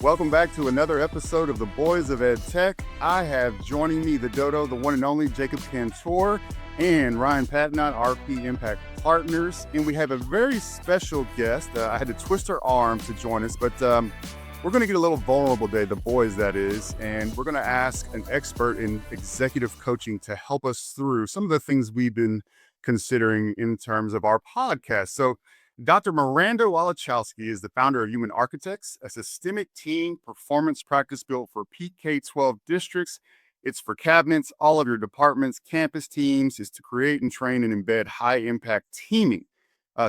Welcome back to another episode of the Boys of EdTech. I have joining me the dodo, the one and only Jacob Kantor and Ryan Patenot, RP Impact Partners. And we have a very special guest. I had to twist her arm to join us, but we're going to get a little vulnerable today, the boys that is, and we're going to ask an expert in executive coaching to help us through some of the things we've been considering in terms of our podcast. So Dr. Miranda Walachowski is the founder of Human Architects, a systemic team performance practice built for PK-12 districts. It's for cabinets, all of your departments, campus teams, is to create and train and embed high-impact teaming.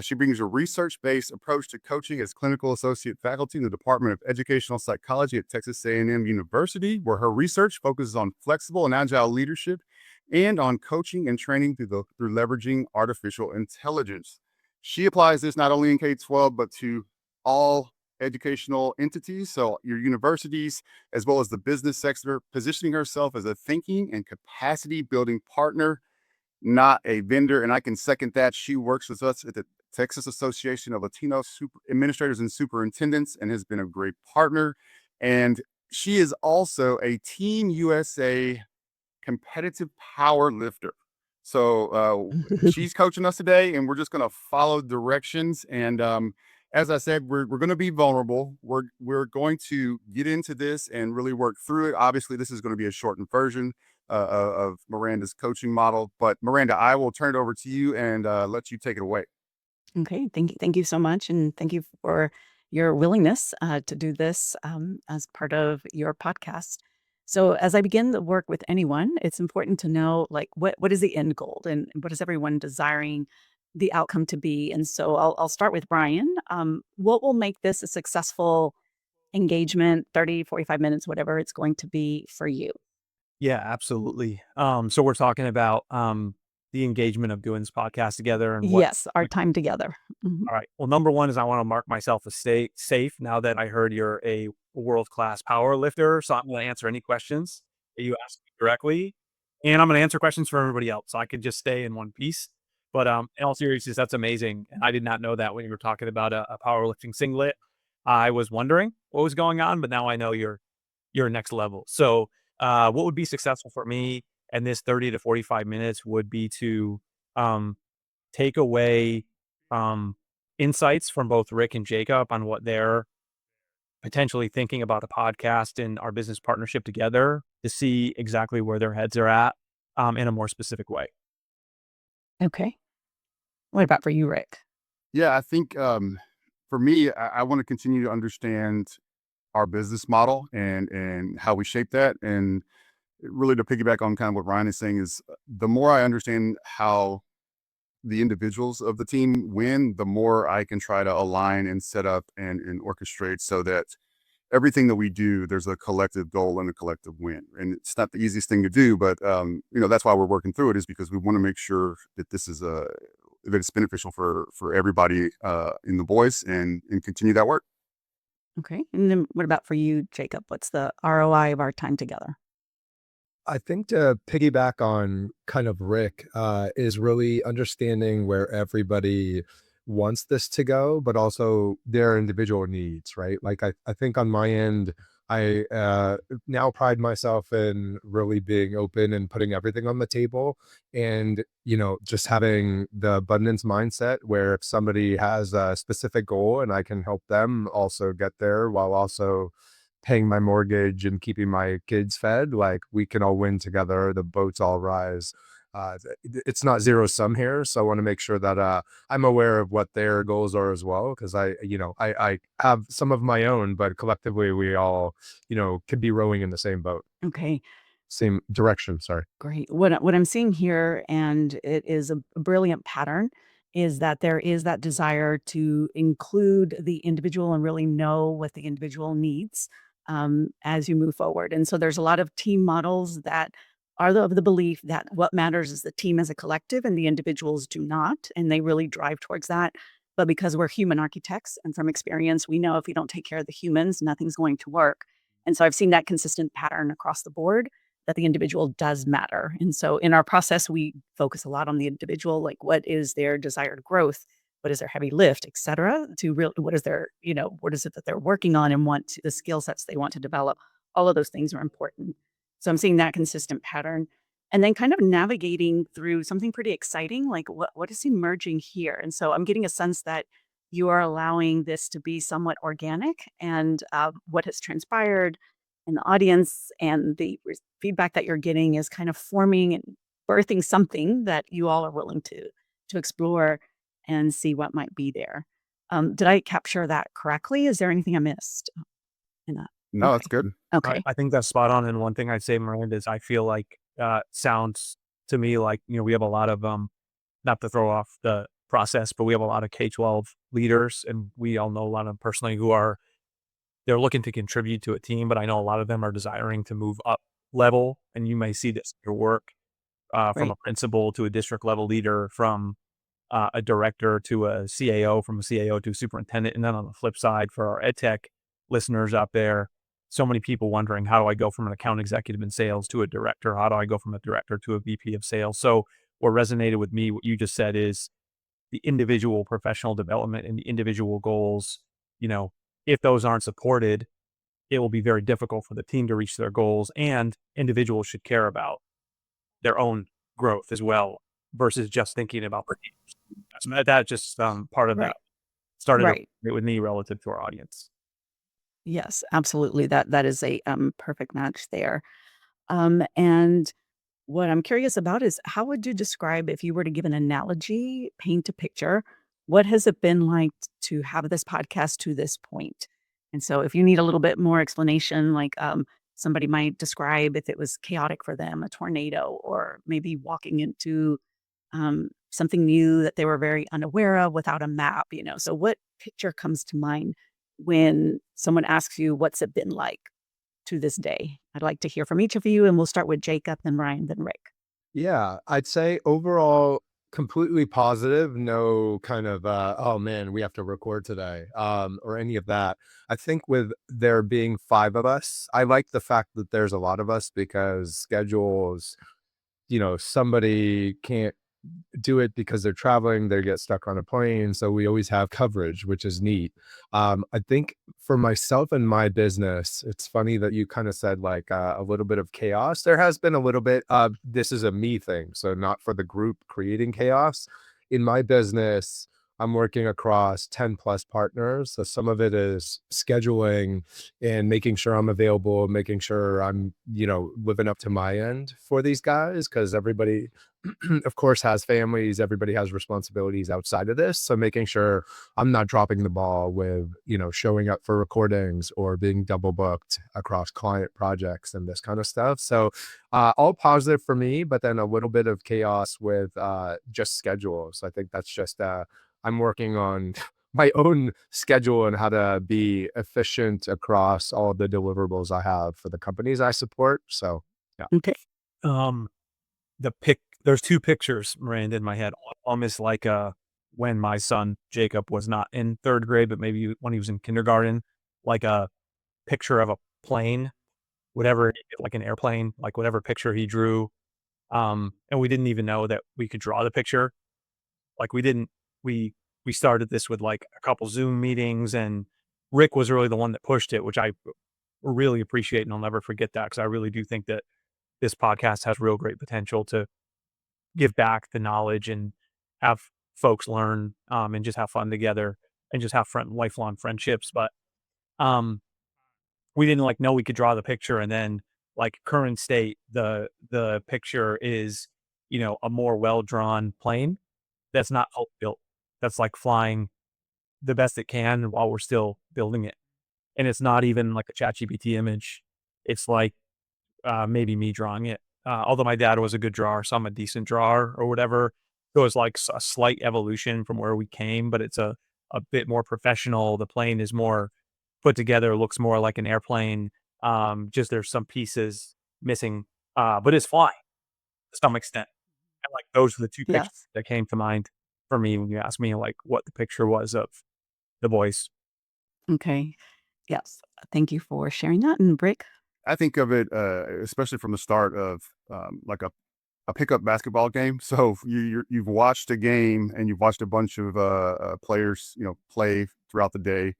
She brings a research-based approach to coaching as clinical associate faculty in the Department of Educational Psychology at Texas A&M University, where her research focuses on flexible and agile leadership and on coaching and training through leveraging artificial intelligence. She applies this not only in K-12, but to all educational entities, so your universities, as well as the business sector, positioning herself as a thinking and capacity building partner, not a vendor. And I can second that. She works with us at the Texas Association of Latino Administrators and Superintendents and has been a great partner. And she is also a Team USA competitive power lifter. So she's coaching us today, and we're just going to follow directions. And as I said, we're going to be vulnerable. We're going to get into this and really work through it. Obviously, this is going to be a shortened version of Miranda's coaching model. But Miranda, I will turn it over to you and let you take it away. Okay, thank you so much, and thank you for your willingness to do this as part of your podcast. So, as I begin the work with anyone, it's important to know like what is the end goal and what is everyone desiring the outcome to be. And so, I'll start with Brian. What will make this a successful engagement? 30, 45 minutes, whatever it's going to be for you. Yeah, absolutely. So we're talking about the engagement of doing this podcast together and what. Yes, our time together. Mhm. All right. Well, number one is I want to mark myself as safe now that I heard you're a world-class power lifter. So I'm going to answer any questions that you ask me directly, and I'm going to answer questions for everybody else. So I could just stay in one piece. But in all seriousness, that's amazing. And I did not know that when you were talking about a powerlifting singlet. I was wondering what was going on, but now I know you're next level. So what would be successful for me in this 30 to 45 minutes would be to take away insights from both Rick and Jacob on what they're potentially thinking about a podcast and our business partnership together to see exactly where their heads are at in a more specific way. Okay. What about for you, Rick? Yeah, I think for me, I want to continue to understand our business model and how we shape that. And really to piggyback on kind of what Ryan is saying is the more I understand how the individuals of the team win, the more I can try to align and set up and orchestrate so that everything that we do, there's a collective goal and a collective win. And it's not the easiest thing to do, but that's why we're working through it, is because we want to make sure that this is that it's beneficial for everybody in the boys and continue that work. Okay. And then what about for you, Jacob? What's the ROI of our time together? I think to piggyback on kind of Rick is really understanding where everybody wants this to go, but also their individual needs, right? Like I think on my end, I now pride myself in really being open and putting everything on the table and, just having the abundance mindset where if somebody has a specific goal and I can help them also get there while also paying my mortgage and keeping my kids fed, like we can all win together. The boats all rise. It's not zero sum here, so I want to make sure that I'm aware of what their goals are as well, because I have some of my own, but collectively we all could be rowing in the same boat, Okay. same direction. Sorry. Great. What I'm seeing here, and it is a brilliant pattern, is that there is that desire to include the individual and really know what the individual needs as you move forward. And so there's a lot of team models that are of the belief that what matters is the team as a collective and the individuals do not, and they really drive towards that. But because we're human architects, and from experience, we know if we don't take care of the humans, nothing's going to work. And so I've seen that consistent pattern across the board that the individual does matter. And so in our process, we focus a lot on the individual, like what is their desired growth. what is their heavy lift, et cetera, to real what is their, what is it that they're working on and the skill sets they want to develop. All of those things are important. So I'm seeing that consistent pattern. And then kind of navigating through something pretty exciting, like what is emerging here? And so I'm getting a sense that you are allowing this to be somewhat organic, and what has transpired in the audience and the feedback that you're getting is kind of forming and birthing something that you all are willing to explore and see what might be there. Did I capture that correctly? Is there anything I missed in that? No, it's Okay. good. Okay. I think that's spot on. And one thing I'd say, Miranda, is I feel like sounds to me like, we have a lot of not to throw off the process, but we have a lot of K-12 leaders, and we all know a lot of them personally who they're looking to contribute to a team, but I know a lot of them are desiring to move up level, and you may see this in your work from a Right. principal to a district level leader, from a director to a CAO, from a CAO to a superintendent. And then on the flip side, for our EdTech listeners out there, so many people wondering, how do I go from an account executive in sales to a director? How do I go from a director to a VP of sales? So what resonated with me, what you just said, is the individual professional development and the individual goals. If those aren't supported, it will be very difficult for the team to reach their goals, and individuals should care about their own growth as well, versus just thinking about their teams. So that just part of that Right. started to Right. resonate with me relative to our audience. Yes, absolutely. That is a perfect match there. And what I'm curious about is, how would you describe, if you were to give an analogy, paint a picture, what has it been like to have this podcast to this point? And so if you need a little bit more explanation, like somebody might describe if it was chaotic for them, a tornado, or maybe walking into something new that they were very unaware of without a map. So what picture comes to mind when someone asks you, what's it been like to this day? I'd like to hear from each of you, and we'll start with Jacob, then Ryan, then Rick. Yeah, I'd say overall completely positive, no kind of oh man, we have to record today, or any of that. I think with there being 5 of us, I like the fact that there's a lot of us because schedules, somebody can't do it because they're traveling, they get stuck on a plane. So we always have coverage, which is neat. I think for myself and my business, it's funny that you kind of said like a little bit of chaos. There has been a little bit of this is a me thing. So not for the group creating chaos. In my business, I'm working across 10 plus partners. So some of it is scheduling and making sure I'm available, making sure I'm, living up to my end for these guys, because everybody of course has families, everybody has responsibilities outside of this, so making sure I'm not dropping the ball with showing up for recordings or being double booked across client projects and this kind of stuff. So all positive for me, but then a little bit of chaos with just schedules. I think that's just I'm working on my own schedule and how to be efficient across all the deliverables I have for the companies I support. So yeah. Okay. Um, there's two pictures, Miranda, in my head. Almost like when my son Jacob was not in third grade, but maybe when he was in kindergarten, like a picture of a plane, whatever, like an airplane, like whatever picture he drew. And we didn't even know that we could draw the picture. Like we started this with like a couple Zoom meetings, and Rick was really the one that pushed it, which I really appreciate, and I'll never forget that, because I really do think that this podcast has real great potential to give back the knowledge and have folks learn, and just have fun together, and just have lifelong friendships. But um, we didn't like know we could draw the picture, and then like current state, the picture is a more well drawn plane that's not hope built, that's like flying the best it can while we're still building it, and it's not even like a ChatGPT image. It's like maybe me drawing it. Although my dad was a good drawer, so I'm a decent drawer or whatever. It was like a slight evolution from where we came, but it's a bit more professional. The plane is more put together, looks more like an airplane. Just there's some pieces missing, but it's flying to some extent. And like those are the two pictures Yes. that came to mind for me when you asked me like what the picture was of the boys. Okay. Yes. Thank you for sharing that. And Rick? I think of it, especially from the start of like a a pickup basketball game. So you've watched a game and you've watched a bunch of players, play throughout the day,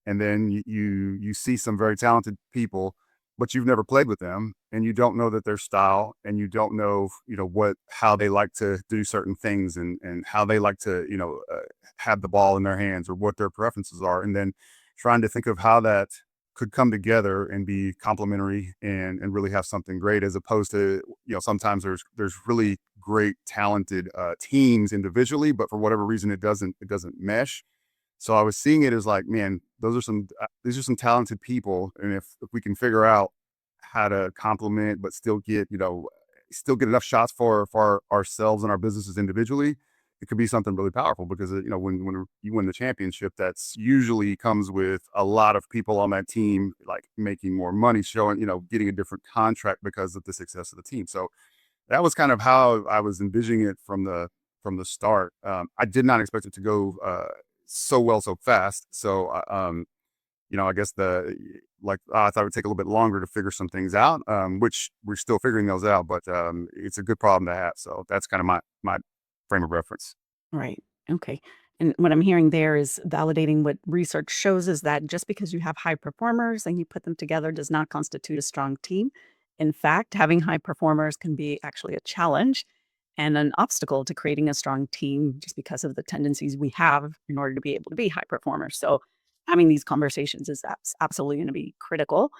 and then you see some very talented people, but you've never played with them, and you don't know that their style, and you don't know, how they like to do certain things, and how they like to, have the ball in their hands, or what their preferences are, and then trying to think of how that could come together and be complementary and really have something great, as opposed to, sometimes there's really great talented teams individually, but for whatever reason it doesn't mesh. So I was seeing it as like, man, these are some talented people, and if we can figure out how to complement, but still get enough shots for ourselves and our businesses individually, it could be something really powerful, because when you win the championship, that's usually comes with a lot of people on that team like making more money, showing, getting a different contract because of the success of the team. So that was kind of how I was envisioning it from the start. I did not expect it to go so well so fast. So I guess I thought it would take a little bit longer to figure some things out, which we're still figuring those out. But it's a good problem to have. So that's kind of my frame of reference. Right. Okay. And what I'm hearing there is validating what research shows is that just because you have high performers and you put them together does not constitute a strong team. In fact, having high performers can be actually a challenge and an obstacle to creating a strong team just because of the tendencies we have in order to be able to be high performers. So, having these conversations is absolutely going to be critical.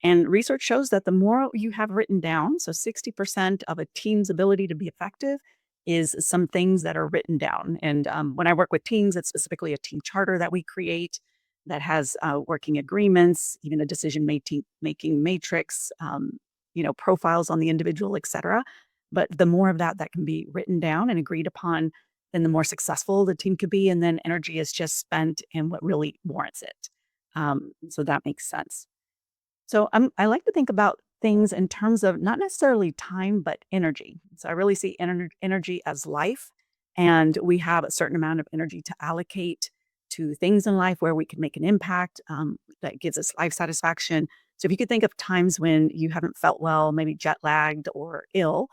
And research shows that the more you have written down, so 60% of a team's ability to be effective is some things that are written down. And when I work with teams, it's specifically a team charter that we create that has working agreements, even a decision making matrix, profiles on the individual, et cetera. But the more of that can be written down and agreed upon, then the more successful the team could be. And then energy is just spent in what really warrants it. So that makes sense. So I like to think about things in terms of not necessarily time, but energy. So I really see energy as life. And we have a certain amount of energy to allocate to things in life where we can make an impact that gives us life satisfaction. So if you could think of times when you haven't felt well, maybe jet lagged or ill,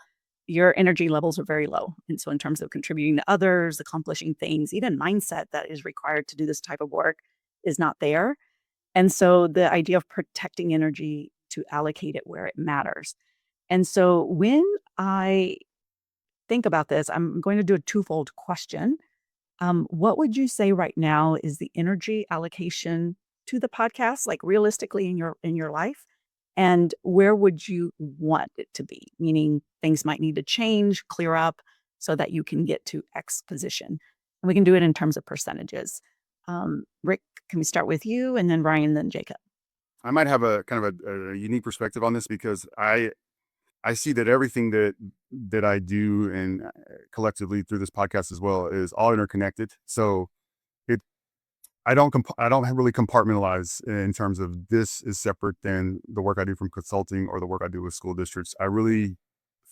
your energy levels are very low. And so in terms of contributing to others, accomplishing things, even mindset that is required to do this type of work is not there. And so the idea of protecting energy to allocate it where it matters. And so when I think about this, I'm going to do a twofold question. What would you say right now is the energy allocation to the podcast, like realistically in your life? And where would you want it to be? Meaning things might need to change, clear up so that you can get to X position. And we can do it in terms of percentages. Rick, can we start with you and then Ryan, then Jacob? I might have a kind of a unique perspective on this, because I see that everything that I do, and collectively through this podcast as well, is all interconnected. So it I don't really compartmentalize in terms of this is separate than the work I do from consulting or the work I do with school districts. I really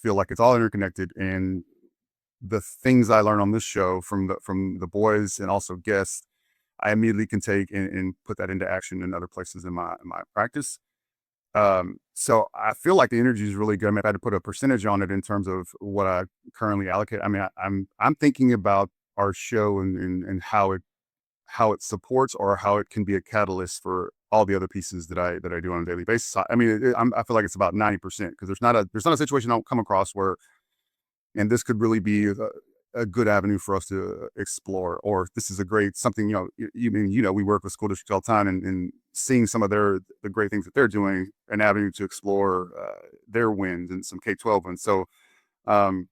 feel like it's all interconnected, and the things I learn on this show from the boys and also guests, I immediately can take and put that into action in other places in my practice. So I feel like the energy is really good. I mean, if I had to put a percentage on it in terms of what I currently allocate, I mean, I'm thinking about our show and how it supports, or how it can be a catalyst for all the other pieces that I do on a daily basis. I mean, I feel like it's about 90%, because there's not a situation I don't come across where, and this could really be a good avenue for us to explore, or this is a great something, we work with school districts all the time, and seeing some of the great things that they're doing, an avenue to explore their wins and some K-12 wins. So um,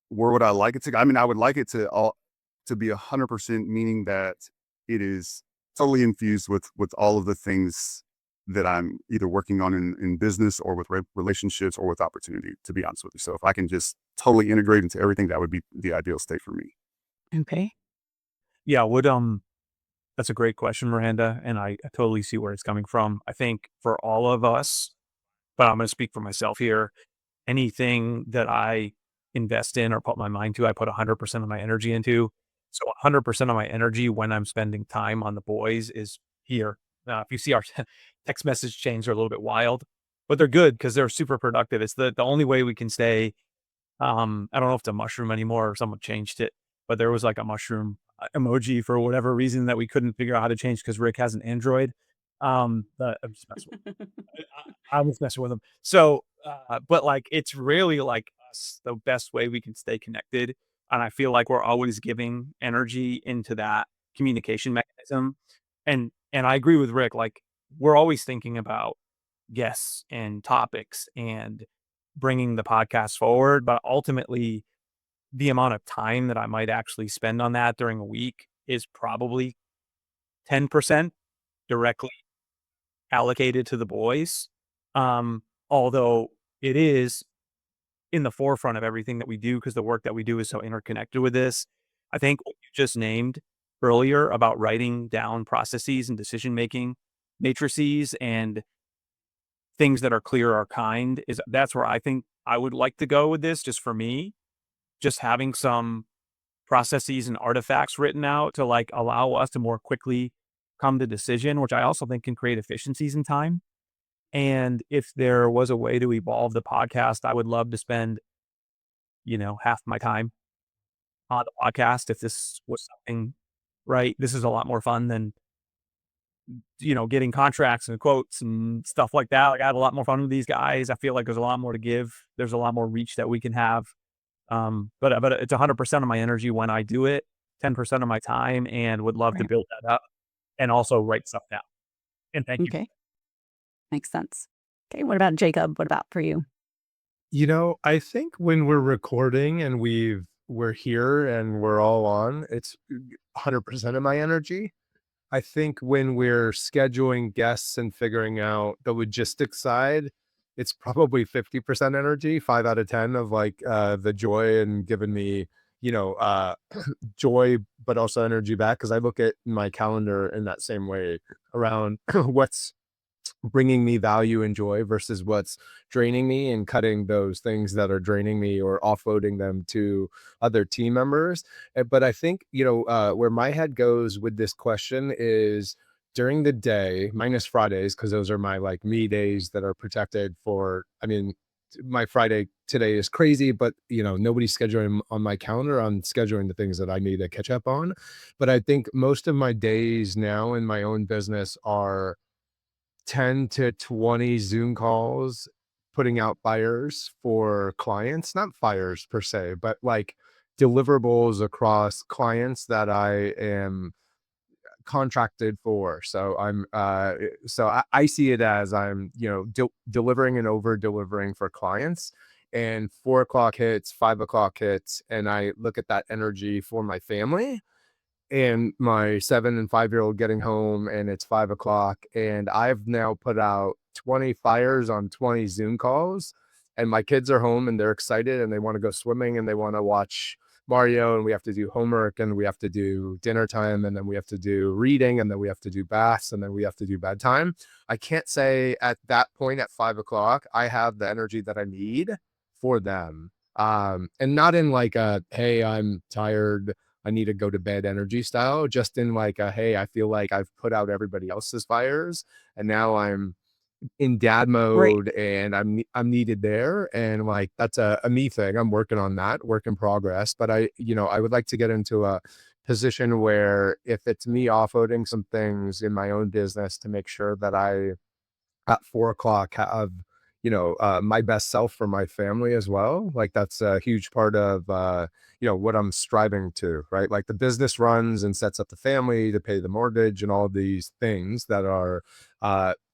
where would I like it to go? I mean, I would like it to be 100%, meaning that it is totally infused with all of the things that I'm either working on in business, or with relationships, or with opportunity, to be honest with you. So if I can just totally integrate into everything, that would be the ideal state for me. Okay. Yeah, that's a great question, Miranda, and I totally see where it's coming from. I think for all of us, but I'm going to speak for myself here, anything that I invest in or put my mind to, I put 100% of my energy into. So 100% of my energy when I'm spending time on the boys is here. Now, if you see our text message chains are a little bit wild, but they're good because they're super productive. It's the only way we can stay I don't know if it's a mushroom anymore or someone changed it, but there was like a mushroom emoji for whatever reason that we couldn't figure out how to change because Rick has an Android. But I'm just messing with I was messing with him. So, but like it's really like us the best way we can stay connected. And I feel like we're always giving energy into that communication mechanism. And I agree with Rick, like we're always thinking about guests and topics and bringing the podcast forward, but ultimately the amount of time that I might actually spend on that during a week is probably 10% directly allocated to the boys. Although it is in the forefront of everything that we do because the work that we do is so interconnected with this. I think what you just named earlier about writing down processes and decision making matrices and things that are clear or kind is that's where I think I would like to go with this, just for me, just having some processes and artifacts written out to like allow us to more quickly come to decision, which I also think can create efficiencies in time. And if there was a way to evolve the podcast, I would love to spend, half my time on the podcast. If this was something, right, this is a lot more fun than, getting contracts and quotes and stuff like that. Like I had a lot more fun with these guys. I feel like there's a lot more to give. There's a lot more reach that we can have. But it's 100% of my energy when I do it, 10% of my time, and would love to Right. build that up and also write stuff down. And thank you. Okay. Makes sense. Okay. What about Jacob? What about for you? I think when we're recording and we're here and we're all on, it's 100% of my energy. I think when we're scheduling guests and figuring out the logistics side, it's probably 50% energy, 5 out of 10 of like the joy and giving me, joy, but also energy back. Cause I look at my calendar in that same way around what's bringing me value and joy versus what's draining me, and cutting those things that are draining me or offloading them to other team members. But I think, where my head goes with this question is during the day, minus Fridays, because those are my like me days that are protected for, my Friday today is crazy, but nobody's scheduling on my calendar. I'm scheduling the things that I need to catch up on. But I think most of my days now in my own business are 10 to 20 Zoom calls, putting out fires for clients, not fires per se, but like deliverables across clients that I am contracted for. So I see it as I'm, delivering and over delivering for clients. And 4 o'clock hits, 5 o'clock hits, and I look at that energy for my family and my 7 and 5-year-old getting home, and it's 5 o'clock, and I've now put out 20 fires on 20 Zoom calls, and my kids are home and they're excited and they want to go swimming and they want to watch Mario, and we have to do homework and we have to do dinner time, and then we have to do reading, and then we have to do baths, and then we have to do bedtime. I can't say at that point at 5 o'clock I have the energy that I need for them. And not in like a, hey, I'm tired, I need to go to bed energy style, just in like a, hey, I feel like I've put out everybody else's fires and now I'm in dad Right. mode and I'm needed there. And like that's a me thing. I'm working on that, work in progress. But I would like to get into a position where if it's me offloading some things in my own business to make sure that I at 4 o'clock have my best self for my family as well. Like that's a huge part of what I'm striving to, right? Like the business runs and sets up the family to pay the mortgage and all of these things that are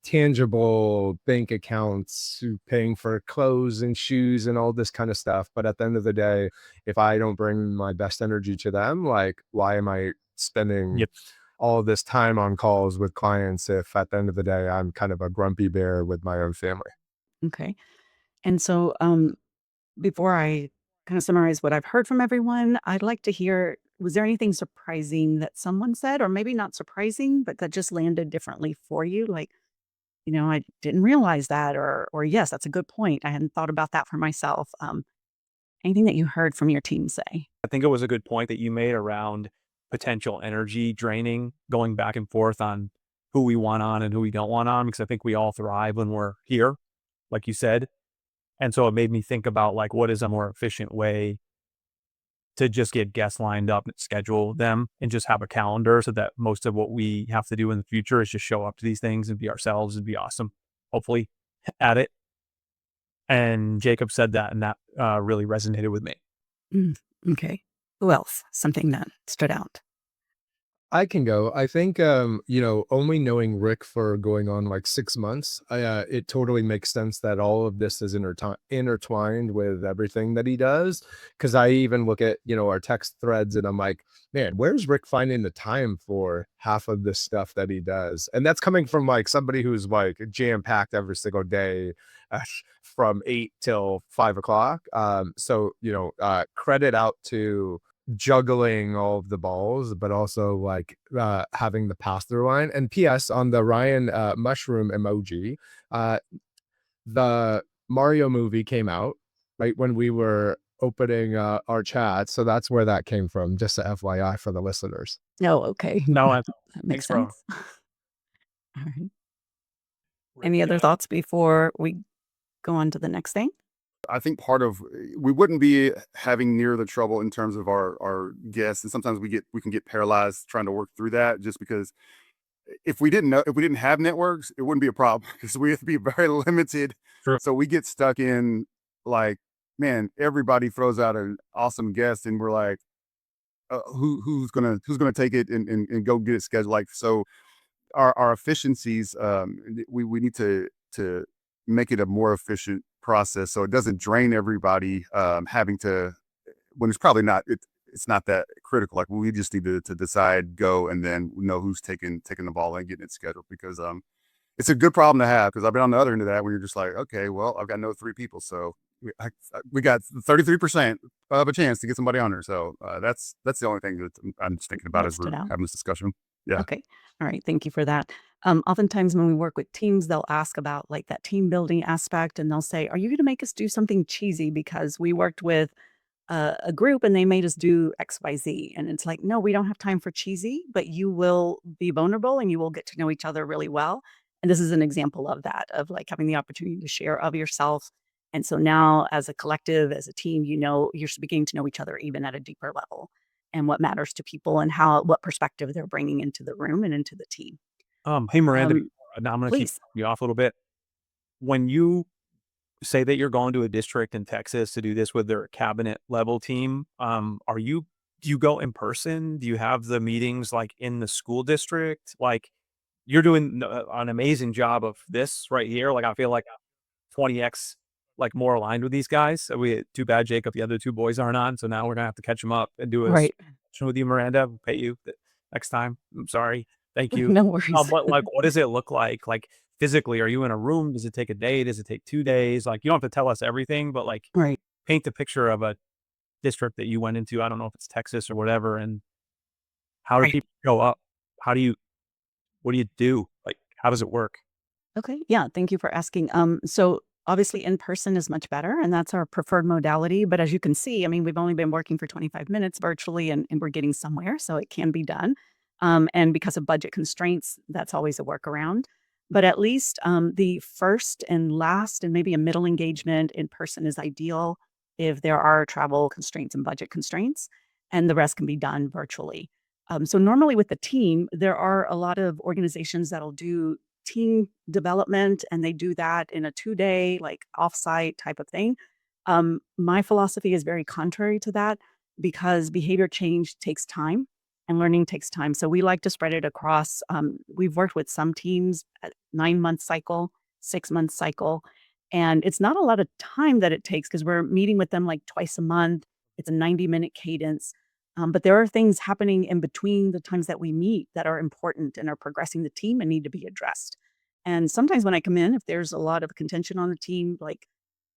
tangible, bank accounts, paying for clothes and shoes and all this kind of stuff. But at the end of the day, if I don't bring my best energy to them, like why am I spending Yep. all of this time on calls with clients if at the end of the day I'm kind of a grumpy bear with my own family? Okay. And so, before I kind of summarize what I've heard from everyone, I'd like to hear, was there anything surprising that someone said, or maybe not surprising, but that just landed differently for you? Like, I didn't realize that, or yes, that's a good point. I hadn't thought about that for myself. Anything that you heard from your team say? I think it was a good point that you made around potential energy draining, going back and forth on who we want on and who we don't want on, because I think we all thrive when we're here, like you said. And so it made me think about like, what is a more efficient way to just get guests lined up and schedule them and just have a calendar so that most of what we have to do in the future is just show up to these things and be ourselves and be awesome, hopefully, at it. And Jacob said that, and that really resonated with me. Okay. Who else? Something that stood out. I can go. I think, only knowing Rick for going on like 6 months, it totally makes sense that all of this is intertwined with everything that he does. Cause I even look at, our text threads and I'm like, man, where's Rick finding the time for half of this stuff that he does? And that's coming from like somebody who's like jam packed every single day from 8 till 5 o'clock. Credit out to juggling all of the balls, but also like having the pass-through line. And PS on the Ryan mushroom emoji, the Mario movie came out right when we were opening our chat, so that's where that came from. Just a FYI for the listeners. Oh, okay. No, That makes thanks, bro. sense. All right. Any other thoughts before we go on to the next thing? I think part of we wouldn't be having near the trouble in terms of our guests, and sometimes we can get paralyzed trying to work through that just because if we didn't have networks, it wouldn't be a problem because we have to be very limited. True. So we get stuck in like, man, everybody throws out an awesome guest, and we're like, who's gonna take it and go get it scheduled? Like, so our efficiencies, we need to make it a more efficient process so it doesn't drain everybody having to when it's probably not it's not that critical. Like we just need to decide, go, and then know who's taking the ball and getting it scheduled because it's a good problem to have because I've been on the other end of that where you're just like, okay, well, I've got no 3 people, so we got 33% of a chance to get somebody on there. So that's the only thing that I'm just thinking about as we're having this discussion. Yeah. Okay. All right. Thank you for that. Oftentimes when we work with teams, they'll ask about like that team building aspect and they'll say, are you going to make us do something cheesy? Because we worked with a group and they made us do XYZ. And it's like, no, we don't have time for cheesy, but you will be vulnerable and you will get to know each other really well. And this is an example of that, of like having the opportunity to share of yourself. And so now as a collective, as a team, you're beginning to know each other even at a deeper level and what matters to people and what perspective they're bringing into the room and into the team. Hey, Miranda, Um, now I'm going to keep please. you off a little bit. When you say that you're going to a district in Texas to do this with their cabinet level team, do you go in person? Do you have the meetings like in the school district? Like you're doing an amazing job of this right here. Like I feel like 20x like more aligned with these guys. So too bad Jacob, the other 2 boys aren't on. So now we're gonna have to catch them up and do a Right. session with you, Miranda. We'll pay you next time. I'm sorry. Thank you. No worries. But like, what does it look like? Like physically, are you in a room? Does it take a day? Does it take 2 days? Like you don't have to tell us everything, but like Right. paint the picture of a district that you went into. I don't know if it's Texas or whatever. And how do Right. people show up? What do you do? Like, how does it work? Okay. Yeah. Thank you for asking. So obviously in person is much better and that's our preferred modality. But as you can see, I mean, we've only been working for 25 minutes virtually and we're getting somewhere. So it can be done. And because of budget constraints, that's always a workaround. But at least the first and last and maybe a middle engagement in person is ideal if there are travel constraints and budget constraints, and the rest can be done virtually. So normally with the team, there are a lot of organizations that'll do team development and they do that in a 2-day like offsite type of thing. My philosophy is very contrary to that because behavior change takes time and learning takes time. So we like to spread it across. We've worked with some teams at 9-month cycle, 6-month cycle, and it's not a lot of time that it takes because we're meeting with them like twice a month. It's a 90-minute cadence. But there are things happening in between the times that we meet that are important and are progressing the team and need to be addressed. And sometimes when I come in, if there's a lot of contention on the team, like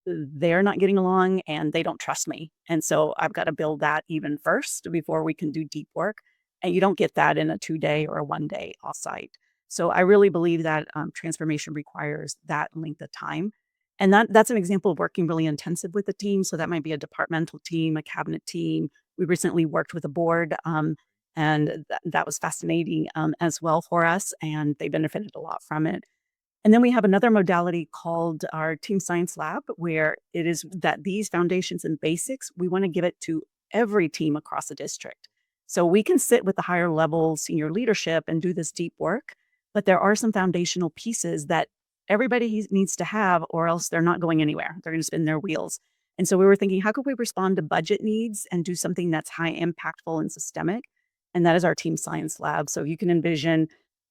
they're not getting along and they don't trust me. And so I've got to build that even first before we can do deep work. And you don't get that in a 2-day or a 1-day offsite. So I really believe that transformation requires that length of time. And that's an example of working really intensive with the team. So that might be a departmental team, a cabinet team. We recently worked with a board, and that was fascinating as well for us, and they benefited a lot from it. And then we have another modality called our Team Science Lab, where it is that these foundations and basics, we want to give it to every team across the district. So we can sit with the higher level senior leadership and do this deep work, but there are some foundational pieces that everybody needs to have, or else they're not going anywhere. They're going to spin their wheels. And so we were thinking, how could we respond to budget needs and do something that's high impactful and systemic? And that is our Team Science Lab. So you can envision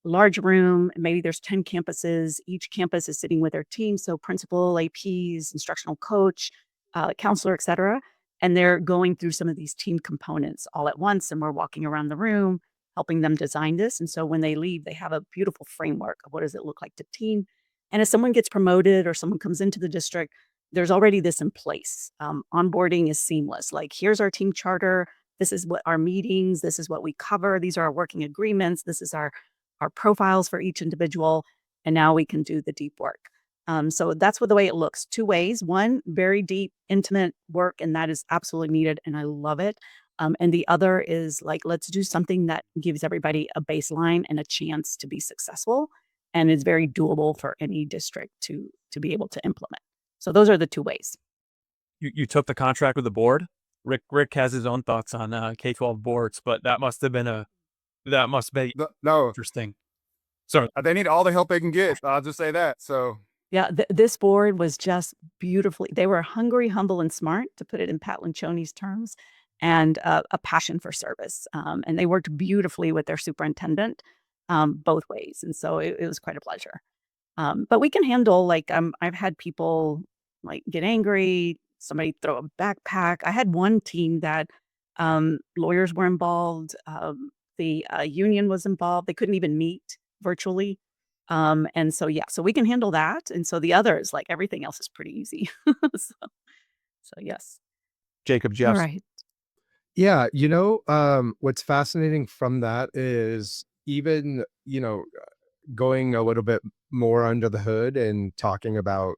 large room, maybe there's 10 campuses. Each campus is sitting with their team. So principal, APs, instructional coach, counselor, et cetera. And they're going through some of these team components all at once. And we're walking around the room, helping them design this. And so when they leave, they have a beautiful framework of what does it look like to team. And if someone gets promoted or someone comes into the district, there's already this in place. Onboarding is seamless. Like, here's our team charter. This is what our meetings, this is what we cover. These are our working agreements. This is our profiles for each individual. And now we can do the deep work. So that's what the way it looks. Two ways. One, very deep, intimate work, and that is absolutely needed. And I love it. And the other is like, let's do something that gives everybody a baseline and a chance to be successful. And is very doable for any district to be able to implement. So those are the two ways. You took the contract with the board. Rick has his own thoughts on K-12 boards, but that must be No, interesting. So they need all the help they can get. I'll just say that. So Yeah, this board was just beautifully. They were hungry, humble, and smart, to put it in Pat Lencioni's terms, and a passion for service. And they worked beautifully with their superintendent both ways. And so it was quite a pleasure. But we can handle, like, I've had people like get angry, somebody throw a backpack. I had one team that lawyers were involved, the union was involved. They couldn't even meet virtually. And so, yeah, so we can handle that. And so the others, like, everything else is pretty easy. So yes. Jacob, All Jeff, right. Yeah, what's fascinating from that is even, going a little bit more under the hood and talking about,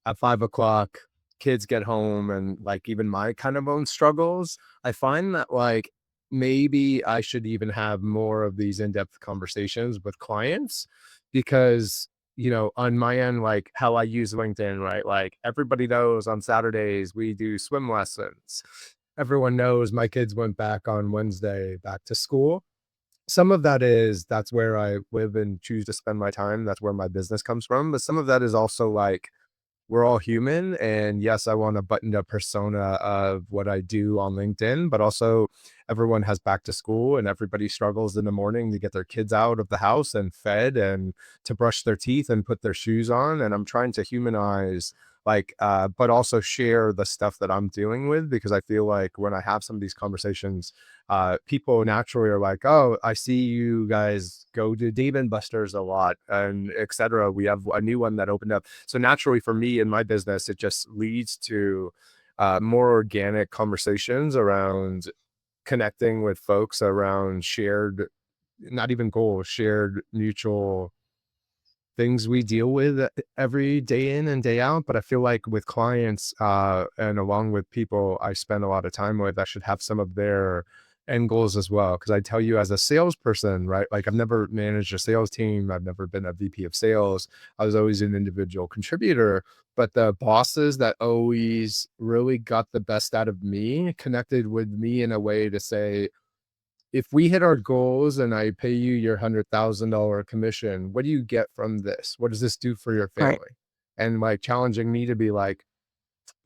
at 5 o'clock, kids get home and like even my kind of own struggles. I find that like maybe I should even have more of these in-depth conversations with clients because, on my end, like how I use LinkedIn, right? Like everybody knows on Saturdays we do swim lessons. Everyone knows my kids went back on Wednesday back to school. Some of that is that's where I live and choose to spend my time. That's where my business comes from. But some of that is also like we're all human. And yes, I want a buttoned up persona of what I do on LinkedIn, but also everyone has back to school and everybody struggles in the morning to get their kids out of the house and fed and to brush their teeth and put their shoes on. And I'm trying to humanize but also share the stuff that I'm dealing with, because I feel like when I have some of these conversations, people naturally are like, oh, I see you guys go to Dave and Buster's a lot and etc. We have a new one that opened up. So naturally for me in my business, it just leads to more organic conversations around connecting with folks around shared, not even goals, shared mutual things we deal with every day in and day out. But I feel like with clients and along with people I spend a lot of time with, I should have some of their end goals as well. Because I tell you, as a salesperson, right, like I've never managed a sales team. I've never been a VP of sales. I was always an individual contributor. But the bosses that always really got the best out of me connected with me in a way to say, if we hit our goals and I pay you your $100,000 commission, what do you get from this? What does this do for your Right. family? And like challenging me to be like,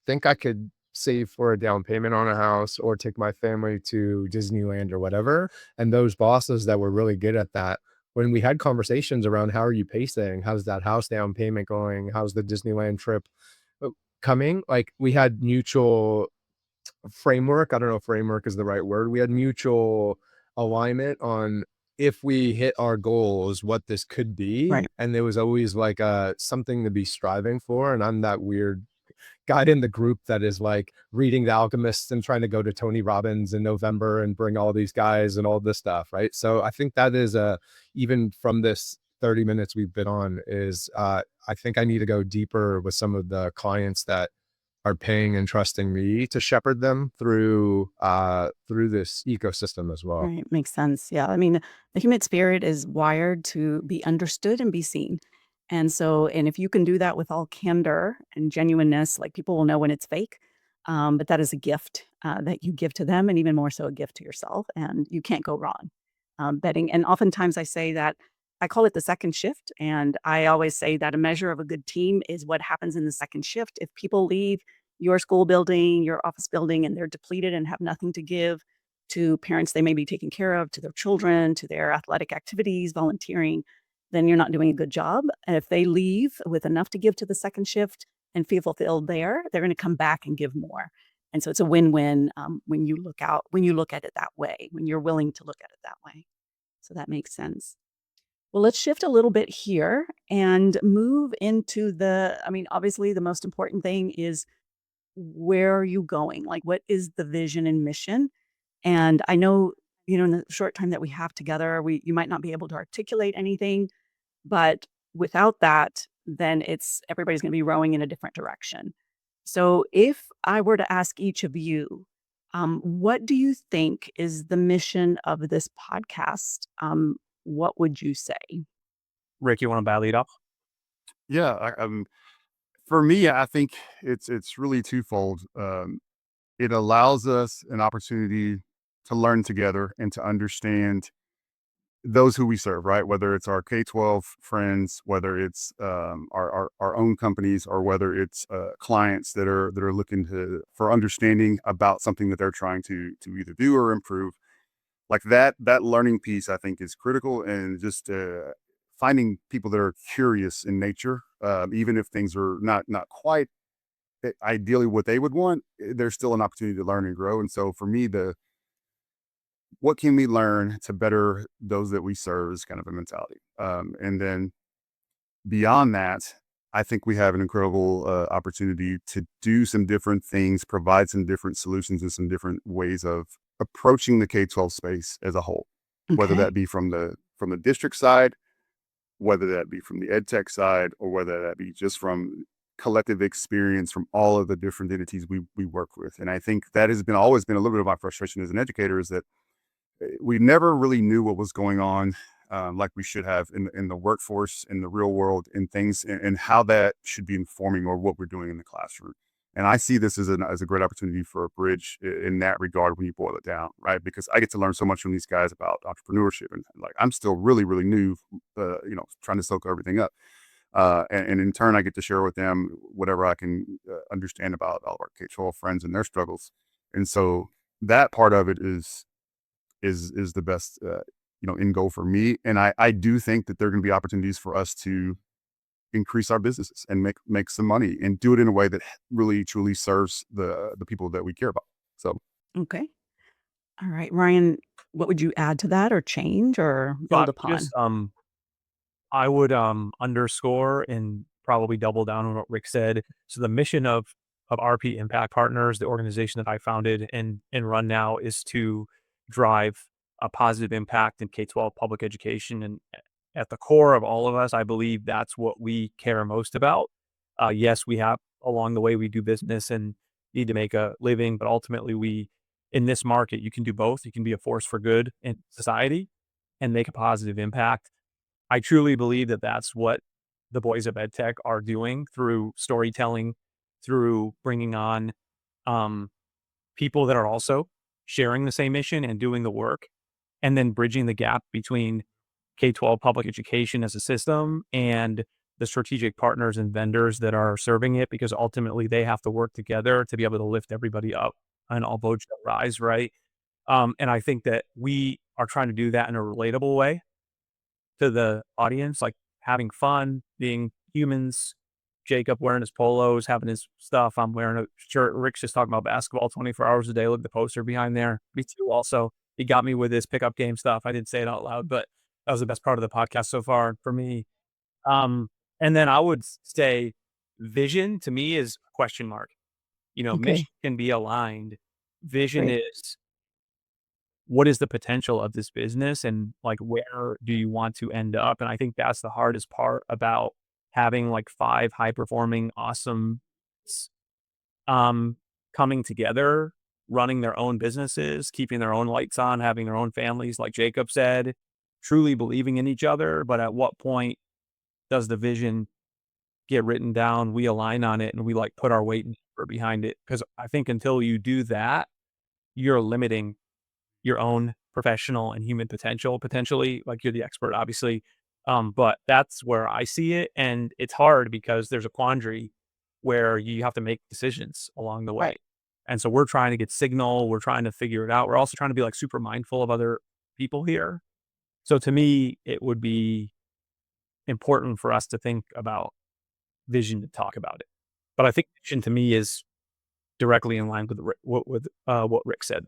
think I could save for a down payment on a house or take my family to Disneyland or whatever. And those bosses that were really good at that, when we had conversations around how are you pacing? How's that house down payment going? How's the Disneyland trip coming? Like we had mutual framework. I don't know if framework is the right word. We had mutual alignment on if we hit our goals, what this could be. Right. And there was always like something to be striving for. And I'm that weird guy in the group that is like reading The Alchemist and trying to go to Tony Robbins in November and bring all these guys and all this stuff. Right. So I think that is even from this 30 minutes we've been on is I think I need to go deeper with some of the clients that are paying and trusting me to shepherd them through this ecosystem as well. Right. Makes sense. Yeah. I mean, the human spirit is wired to be understood and be seen. And so, and if you can do that with all candor and genuineness, like people will know when it's fake. But that is a gift that you give to them, and even more so a gift to yourself. And you can't go wrong betting. And oftentimes I say that I call it the second shift. And I always say that a measure of a good team is what happens in the second shift. If people leave your school building, your office building, and they're depleted and have nothing to give to parents they may be taking care of, to their children, to their athletic activities, volunteering, then you're not doing a good job. And if they leave with enough to give to the second shift and feel fulfilled there, they're going to come back and give more. And so it's a win-win when you look at it that way, when you're willing to look at it that way. So that makes sense. Well, let's shift a little bit here and move into obviously the most important thing is where are you going? Like, what is the vision and mission? And I know, in the short time that we have together, you might not be able to articulate anything, but without that, then everybody's going to be rowing in a different direction. So if I were to ask each of you, what do you think is the mission of this podcast? What would you say? Rick, you want to lead off? Yeah, for me, I think it's really twofold. It allows us an opportunity to learn together and to understand those who we serve, right? Whether it's our K-12 friends, whether it's our own companies, or whether it's clients that are looking for understanding about something that they're trying to either do or improve. Like that learning piece, I think, is critical, and just finding people that are curious in nature, even if things are not quite ideally what they would want, there's still an opportunity to learn and grow. And so for me, what can we learn to better those that we serve is kind of a mentality. And then beyond that, I think we have an incredible opportunity to do some different things, provide some different solutions and some different ways of approaching the K-12 space as a whole, whether Okay. that be from the district side, whether that be from the EdTech side, or whether that be just from collective experience from all of the different entities we work with. And I think that has always been a little bit of my frustration as an educator, is that we never really knew what was going on like we should have in the workforce, in the real world, in things, and how that should be informing or what we're doing in the classroom. And I see this as a great opportunity for a bridge in that regard when you boil it down, right? Because I get to learn so much from these guys about entrepreneurship, and like I'm still really, really new, trying to soak everything up. And in turn, I get to share with them whatever I can understand about all of our K-12 friends and their struggles. And so that part of it is the best, end goal for me. And I do think that there are going to be opportunities for us to increase our businesses and make some money, and do it in a way that really truly serves the people that we care about. So Okay. All right, Ryan, what would you add to that or change or So I build would upon? I would underscore and probably double down on what Rick said. So the mission of RP Impact Partners, the organization that I founded and run now, is to drive a positive impact in K-12 public education. And at the core of all of us, I believe that's what we care most about. Yes, we have along the way we do business and need to make a living, but ultimately in this market, you can do both. You can be a force for good in society and make a positive impact. I truly believe that that's what the Boys of EdTech are doing through storytelling, through bringing on um, people that are also sharing the same mission and doing the work, and then bridging the gap between K-12 public education as a system and the strategic partners and vendors that are serving it, because ultimately they have to work together to be able to lift everybody up and all boats shall rise, right? And I think that we are trying to do that in a relatable way to the audience, like having fun, being humans. Jacob wearing his polos, having his stuff. I'm wearing a shirt. Rick's just talking about basketball 24 hours a day. Look at the poster behind there. Me too. Also, he got me with his pickup game stuff. I didn't say it out loud, but that was the best part of the podcast so far for me. And then I would say vision to me is a question mark. Mission Okay, can be aligned. Vision great. is, what is the potential of this business, and like where do you want to end up? And I think that's the hardest part about having like 5 high performing awesome um coming together, running their own businesses, keeping their own lights on, having their own families, like Jacob said, truly believing in each other. But at what point does the vision get written down, we align on it, and we like put our weight and effort behind it. Because I think until you do that, you're limiting your own professional and human potential, potentially. Like, you're the expert, obviously. But that's where I see it. And it's hard because there's a quandary where you have to make decisions along the way. Right. And so we're trying to get signal, we're trying to figure it out. We're also trying to be like super mindful of other people here. So to me, it would be important for us to think about vision to talk about it. But I think vision to me is directly in line with what Rick said.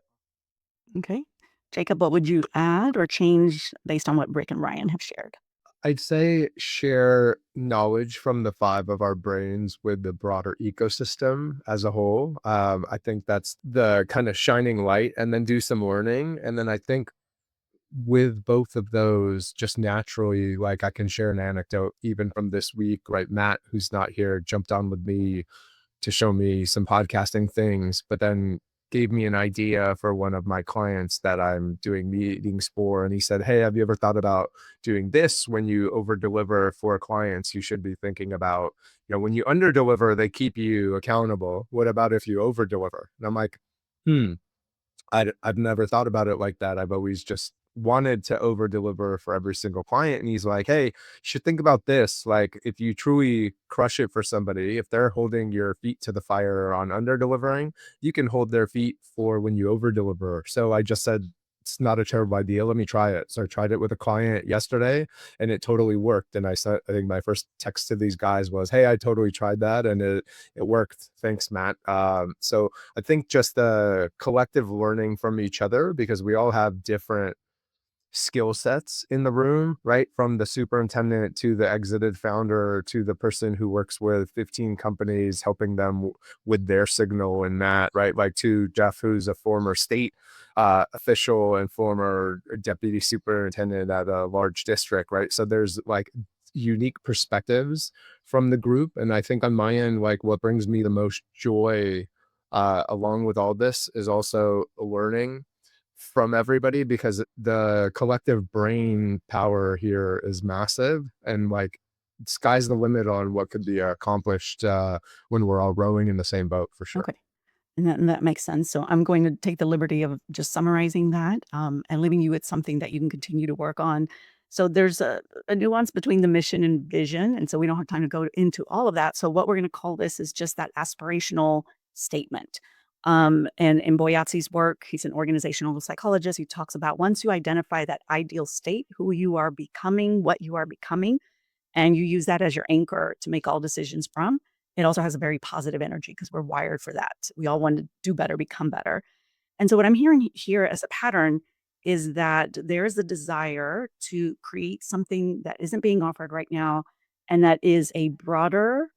Okay. Jacob, what would you add or change based on what Rick and Ryan have shared? I'd say share knowledge from the five of our brains with the broader ecosystem as a whole. I think that's the kind of shining light, and then do some learning. And then I think with both of those, just naturally, like I can share an anecdote even from this week, right? Matt, who's not here, jumped on with me to show me some podcasting things, but then gave me an idea for one of my clients that I'm doing meetings for. And he said, "Hey, have you ever thought about doing this? When you over deliver for clients, you should be thinking about, when you under deliver, they keep you accountable. What about if you over deliver?" And I'm like, I've never thought about it like that. I've always just wanted to over deliver for every single client. And he's like, "Hey, you should think about this. Like, if you truly crush it for somebody, if they're holding your feet to the fire on under delivering, you can hold their feet for when you over deliver." So I just said, it's not a terrible idea. Let me try it. So I tried it with a client yesterday and it totally worked. And I think my first text to these guys was, "Hey, I totally tried that and it worked. Thanks, Matt." So I think just the collective learning from each other, because we all have different skill sets in the room, right? From the superintendent to the exited founder to the person who works with 15 companies, helping them with their signal and that, right? Like to Jeff, who's a former state official and former deputy superintendent at a large district, right? So there's like unique perspectives from the group. And I think on my end, like what brings me the most joy along with all this is also learning from everybody, because the collective brain power here is massive, and like sky's the limit on what could be accomplished when we're all rowing in the same boat, for sure. Okay. And that makes sense. So I'm going to take the liberty of just summarizing that and leaving you with something that you can continue to work on. So there's a nuance between the mission and vision. And so we don't have time to go into all of that. So what we're going to call this is just that aspirational statement. And in Boyatzi's work, he's an organizational psychologist. He talks about once you identify that ideal state, who you are becoming, what you are becoming, and you use that as your anchor to make all decisions from, it also has a very positive energy because we're wired for that. We all want to do better, become better. And so what I'm hearing here as a pattern is that there is a desire to create something that isn't being offered right now, and that is a broader,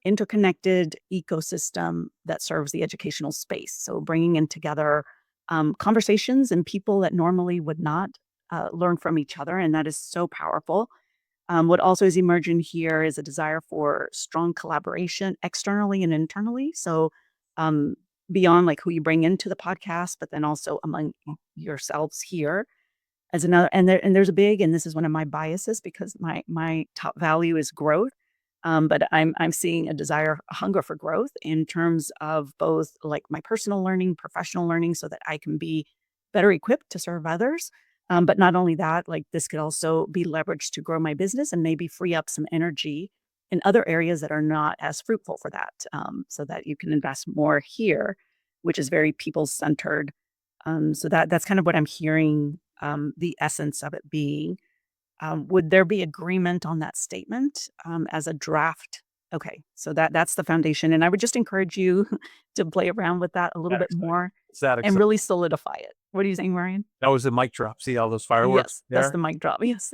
interconnected ecosystem that serves the educational space. So bringing in together conversations and people that normally would not learn from each other, and that is so powerful. What also is emerging here is a desire for strong collaboration externally and internally. So, beyond like who you bring into the podcast, but then also among yourselves here as another. And there's a big, and this is one of my biases because my top value is growth. But I'm seeing a desire, a hunger for growth in terms of both like my personal learning, professional learning, so that I can be better equipped to serve others. But not only that, like this could also be leveraged to grow my business and maybe free up some energy in other areas that are not as fruitful for that, so that you can invest more here, which is very people centered. So that's kind of what I'm hearing. The essence of it being. Would there be agreement on that statement as a draft? Okay, so that's the foundation, and I would just encourage you to play around with that a little That bit exciting. more It's that and exciting. really solidify it. What are you saying, Ryan? That was a mic drop. See all those fireworks Yes, that's there? the mic drop. Yes.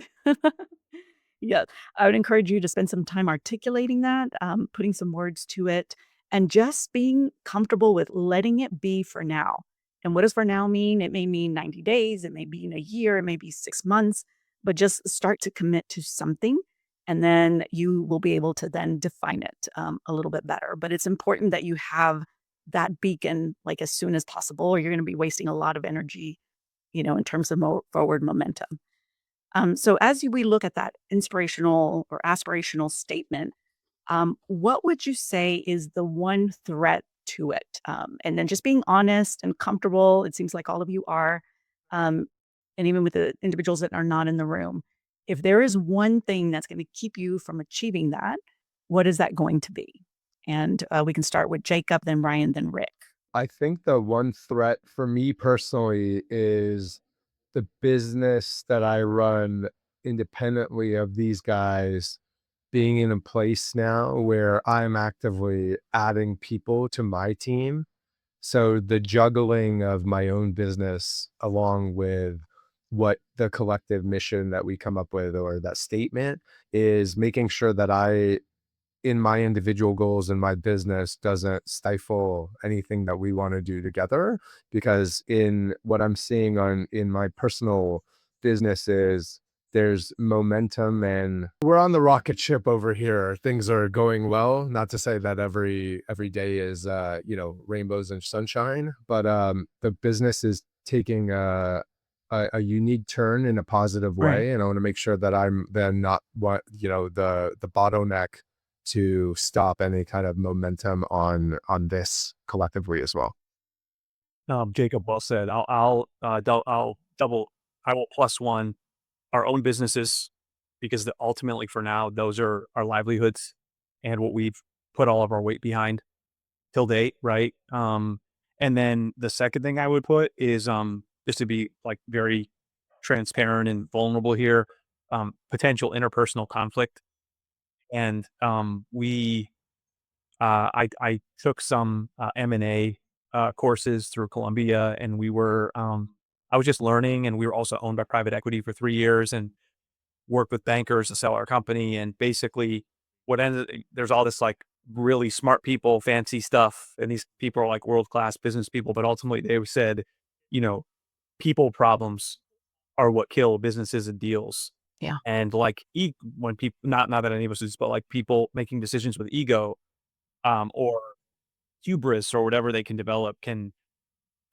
Yes. I would encourage you to spend some time articulating that, putting some words to it, and just being comfortable with letting it be for now. And what does for now mean? It may mean 90 days, it may be in a year, it may be 6 months, but just start to commit to something. And then you will be able to then define it a little bit better. But it's important that you have that beacon like as soon as possible, or you're going to be wasting a lot of energy, in terms of forward momentum. So we look at that inspirational or aspirational statement, what would you say is the one threat to it? And then just being honest and comfortable, it seems like all of you are, um, and even with the individuals that are not in the room, if there is one thing that's going to keep you from achieving that, what is that going to be? And we can start with Jacob, then Ryan, then Rick. I think the one threat for me personally is the business that I run independently of these guys being in a place now where I'm actively adding people to my team. So the juggling of my own business along with what the collective mission that we come up with or that statement is making sure that I in my individual goals in my business doesn't stifle anything that we want to do together, because in what I'm seeing in my personal businesses, there's momentum and we're on the rocket ship over here. Things are going well. Not to say that every day is rainbows and sunshine, but the business is taking a unique turn in a positive Right. way, and I want to make sure that I'm then not what the bottleneck to stop any kind of momentum on this collectively as well. Jacob, well said. I'll double. I will plus one our own businesses because ultimately, for now, those are our livelihoods and what we've put all of our weight behind till date, right? And then the second thing I would put is just to be like very transparent and vulnerable here, potential interpersonal conflict. And I took some M&A courses through Columbia, and I was just learning, and we were also owned by private equity for 3 years and worked with bankers to sell our company. And basically, there's all this like really smart people, fancy stuff, and these people are like world class business people, but ultimately they said, you know, people problems are what kill businesses and deals. Yeah. And like when people, not that any of us do this, but like people making decisions with ego, or hubris or whatever they can develop can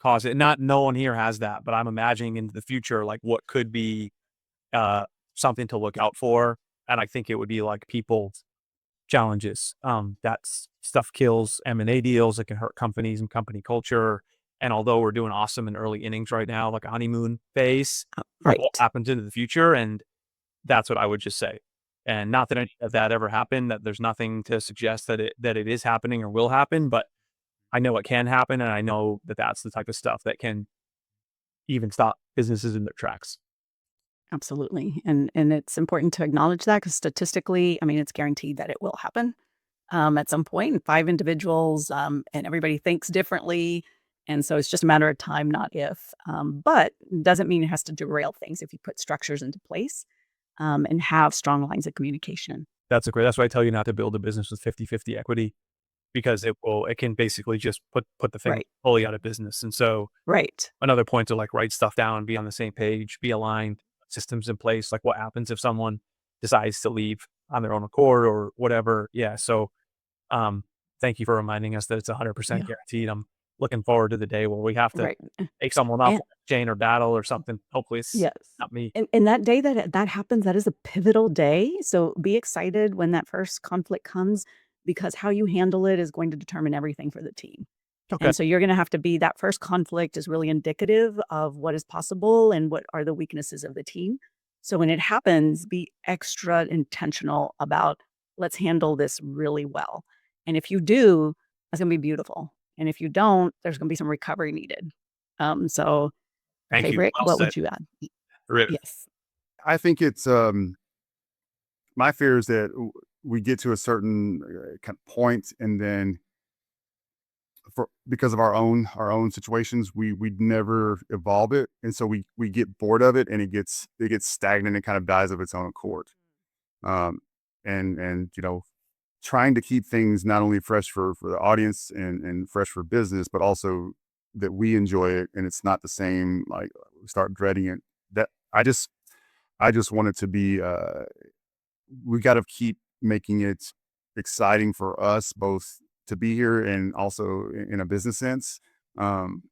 cause it. Not no one here has that, but I'm imagining into the future, like what could be uh, something to look out for. And I think it would be like people challenges. Stuff kills M&A deals. It can hurt companies and company culture. And although we're doing awesome in early innings right now, like a honeymoon phase, Right. what happens into the future? And that's what I would just say. And not that any of that ever happened, that there's nothing to suggest that it is happening or will happen, but I know it can happen. And I know that that's the type of stuff that can even stop businesses in their tracks. Absolutely. And it's important to acknowledge that because statistically, I mean, it's guaranteed that it will happen at some point. And 5 individuals, and everybody thinks differently. And so it's just a matter of time, not if. But doesn't mean it has to derail things if you put structures into place and have strong lines of communication. That's why I tell you not to build a business with 50-50 equity, because it can basically just put the thing Right. fully out of business. And so Right. another point to like write stuff down, be on the same page, be aligned, systems in place. Like what happens if someone decides to leave on their own accord or whatever. Yeah. So, thank you for reminding us that it's 100% Yeah. guaranteed. I'm looking forward to the day where we have to Right. take someone off And the chain or battle or something. Hopefully it's yes. not me. And that day that happens, that is a pivotal day. So be excited when that first conflict comes because how you handle it is going to determine everything for the team. Okay. And so you're going to have to be that first conflict is really indicative of what is possible and what are the weaknesses of the team. So when it happens, be extra intentional about let's handle this really well. And if you do, that's going to be beautiful. And if you don't, there's going to be some recovery needed. So, Thank okay, you. Rick, Well what said. would you add? Rick. Yes. I think it's my fear is that we get to a certain kind of point, and then because of our own situations, we'd never evolve it, and so we get bored of it, and it gets stagnant and kind of dies of its own accord. Um, and trying to keep things not only fresh for the audience and fresh for business, but also that we enjoy it, and it's not the same. Like we start dreading it. That I just want it to be. We got to keep making it exciting for us both to be here and also in a business sense. And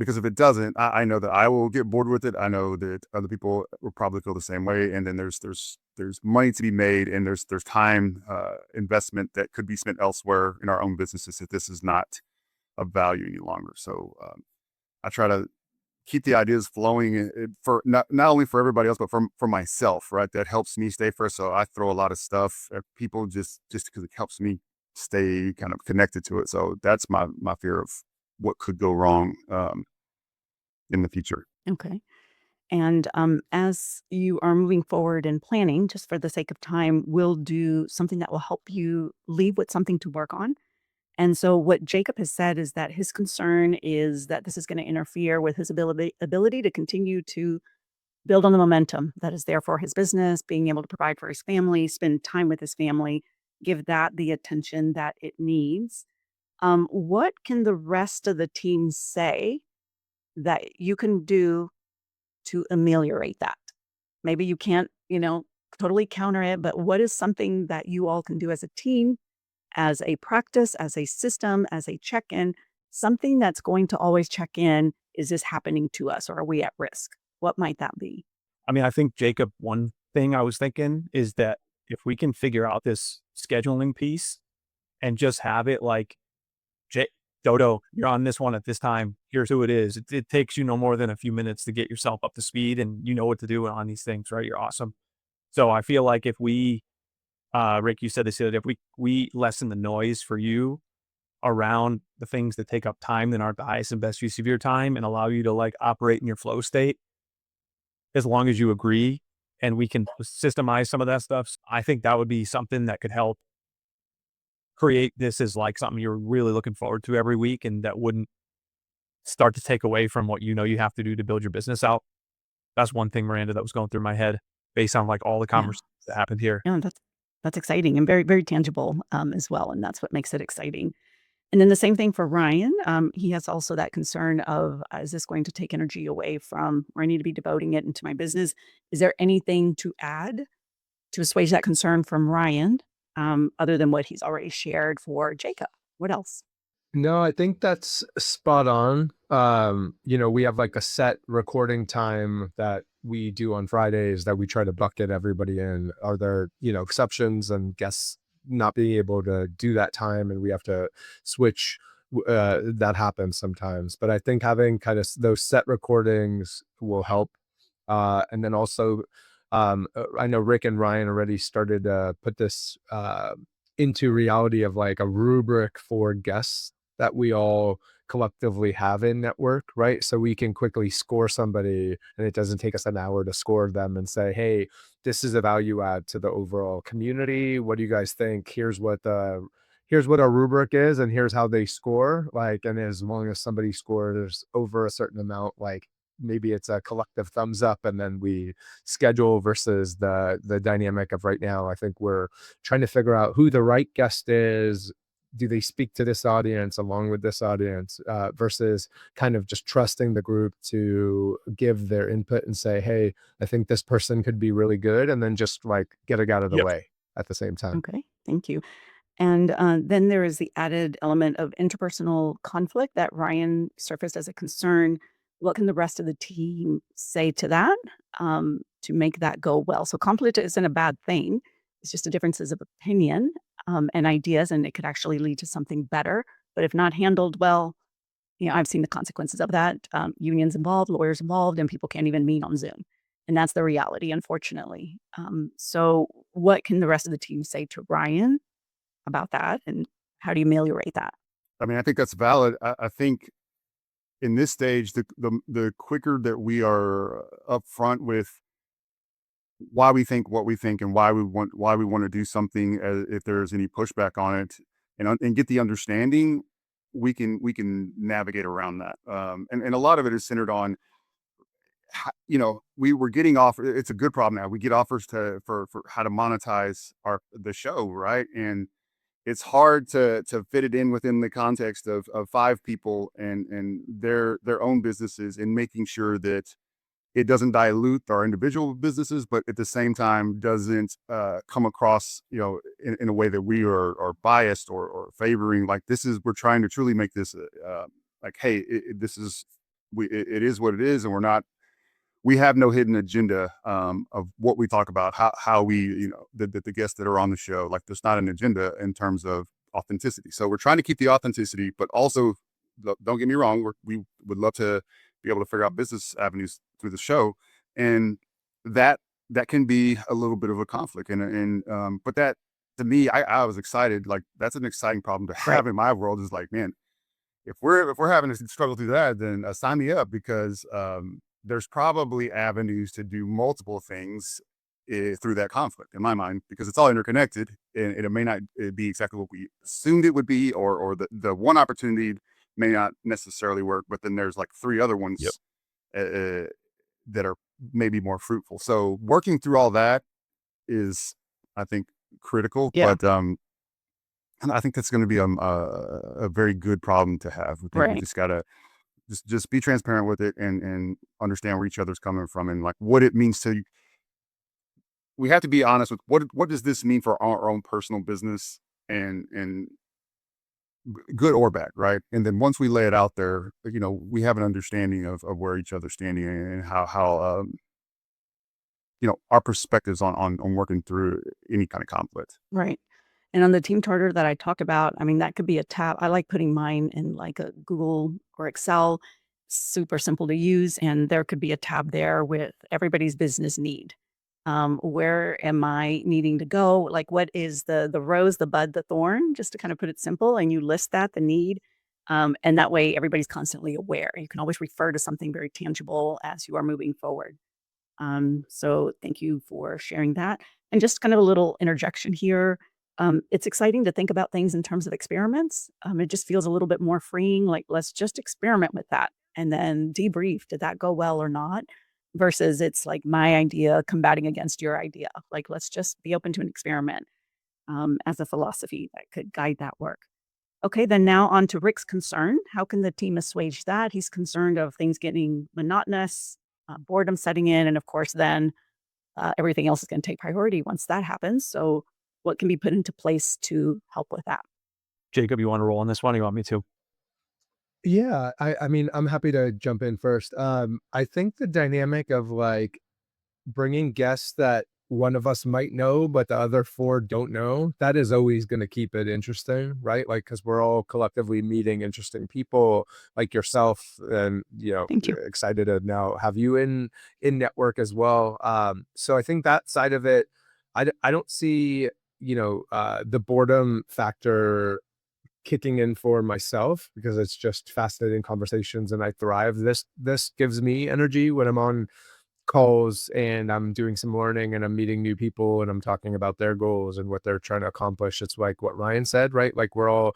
because if it doesn't, I know that I will get bored with it. I know that other people will probably feel the same way. And then there's money to be made, and there's time investment that could be spent elsewhere in our own businesses if this is not of value any longer. So I try to keep the ideas flowing for not only for everybody else, but for myself, right? That helps me stay fresh. So I throw a lot of stuff at people just because it helps me stay kind of connected to it. So that's my fear of what could go wrong in the future. Okay. And as you are moving forward in planning, just for the sake of time, we'll do something that will help you leave with something to work on. And so, what Jacob has said is that his concern is that this is going to interfere with his ability to continue to build on the momentum that is there for his business, being able to provide for his family, spend time with his family, give that the attention that it needs. What can the rest of the team say that you can do to ameliorate that? Maybe you can't, totally counter it, but what is something that you all can do as a team, as a practice, as a system, as a check in, something that's going to always check in? Is this happening to us, or are we at risk? What might that be? I mean, I think, Jacob, one thing I was thinking is that if we can figure out this scheduling piece and just have it like, Dodo, you're on this one at this time. Here's who it is. It takes you no more than a few minutes to get yourself up to speed, and you know what to do on these things, right? You're awesome. So I feel like if we, Rick, you said this the other day, if we lessen the noise for you around the things that take up time that aren't the highest and best use of your time, and allow you to like operate in your flow state, as long as you agree, and we can systemize some of that stuff, I think that would be something that could help create this as like something you're really looking forward to every week, and that wouldn't start to take away from what you have to do to build your business out. That's one thing, Miranda, that was going through my head based on like all the Yeah. conversations that happened here. Yeah, that's exciting and very, very tangible as well. And that's what makes it exciting. And then the same thing for Ryan. He has also that concern of, is this going to take energy away from where I need to be devoting it into my business? Is there anything to add to assuage that concern from Ryan, other than what he's already shared for Jacob? What else? No, I think that's spot on. We have like a set recording time that we do on Fridays that we try to bucket everybody in. Are there, exceptions and guests not being able to do that time and we have to switch? That happens sometimes. But I think having kind of those set recordings will help. And then also, I know Rick and Ryan already started to put this into reality of like a rubric for guests that we all collectively have in network, right? So we can quickly score somebody and it doesn't take us an hour to score them and say, hey, this is a value add to the overall community. What do you guys think? Here's what our rubric is and here's how they score. Like, and as long as somebody scores over a certain amount, like maybe it's a collective thumbs up and then we schedule versus the dynamic of right now. I think we're trying to figure out who the right guest is. Do they speak to this audience along with this audience versus kind of just trusting the group to give their input and say, hey, I think this person could be really good. And then just like get it out of the Yep. way at the same time. Okay, thank you. And then there is the added element of interpersonal conflict that Ryan surfaced as a concern. What can the rest of the team say to that, to make that go well? So conflict isn't a bad thing. It's just a differences of opinion and ideas, and it could actually lead to something better. But if not handled well, I've seen the consequences of that. Unions involved, lawyers involved, and people can't even meet on Zoom. And that's the reality, unfortunately. So what can the rest of the team say to Ryan about that, and how do you ameliorate that? I mean, I think that's valid. I think in this stage, the quicker that we are upfront with why we think what we think and why we want to do something, if there's any pushback on it, and get the understanding, we can navigate around that. And a lot of it is centered on, we were getting offers. It's a good problem now. We get offers for how to monetize the show, right? And it's hard to fit it in within the context of five people and their own businesses, and making sure that it doesn't dilute our individual businesses, but at the same time doesn't come across, in a way that we are biased or favoring. Like we're trying to truly make this like, hey, this is it is what it is, and we have no hidden agenda of what we talk about, how we, the guests that are on the show, like there's not an agenda in terms of authenticity. So we're trying to keep the authenticity, but also don't get me wrong, we would love to be able to figure out business avenues through the show, and that can be a little bit of a conflict. But that, to me, I was excited. Like, that's an exciting problem to Right. have in my world. Is like, man, if we're having to struggle through that, then sign me up, because there's probably avenues to do multiple things through that conflict, in my mind, because it's all interconnected, and it may not be exactly what we assumed it would be, or the one opportunity may not necessarily work, but then there's like three other ones that are maybe more fruitful. So working through all that is, I think, critical. Yeah. But and I think that's going to be a very good problem to have. I think we Right. just gotta just be transparent with it, and understand where each other's coming from, and like what it means to. We have to be honest with what does this mean for our own personal business, and good or bad, right? And then once we lay it out there, we have an understanding of where each other's standing, and how our perspectives on working through any kind of conflict. Right. And on the team charter that I talked about, I mean, that could be a tab. I like putting mine in like a Google or Excel, super simple to use. And there could be a tab there with everybody's business need. Where am I needing to go? Like, what is the rose, the bud, the thorn, just to kind of put it simple. And you list that, the need. And that way everybody's constantly aware. You can always refer to something very tangible as you are moving forward. So thank you for sharing that. And just kind of a little interjection here. It's exciting to think about things in terms of experiments. It just feels a little bit more freeing. Like, let's just experiment with that and then debrief. Did that go well or not? Versus it's like my idea combating against your idea. Like, let's just be open to an experiment as a philosophy that could guide that work. Okay, then now on to Rick's concern. How can the team assuage that? He's concerned of things getting monotonous, boredom setting in, and of course, then everything else is going to take priority once that happens. So, what can be put into place to help with that? Jacob, you want to roll on this one? Or you want me to? Yeah, I mean, I'm happy to jump in first. I think the dynamic of like bringing guests that one of us might know, but the other four don't know, that is always going to keep it interesting, right? Like, because we're all collectively meeting interesting people like yourself, and Thank you. excited to now have you in network as well. So I think that side of it, I don't see the boredom factor kicking in for myself, because it's just fascinating conversations and I thrive. This gives me energy when I'm on calls and I'm doing some learning and I'm meeting new people and I'm talking about their goals and what they're trying to accomplish. It's like what Ryan said, right? Like, we're all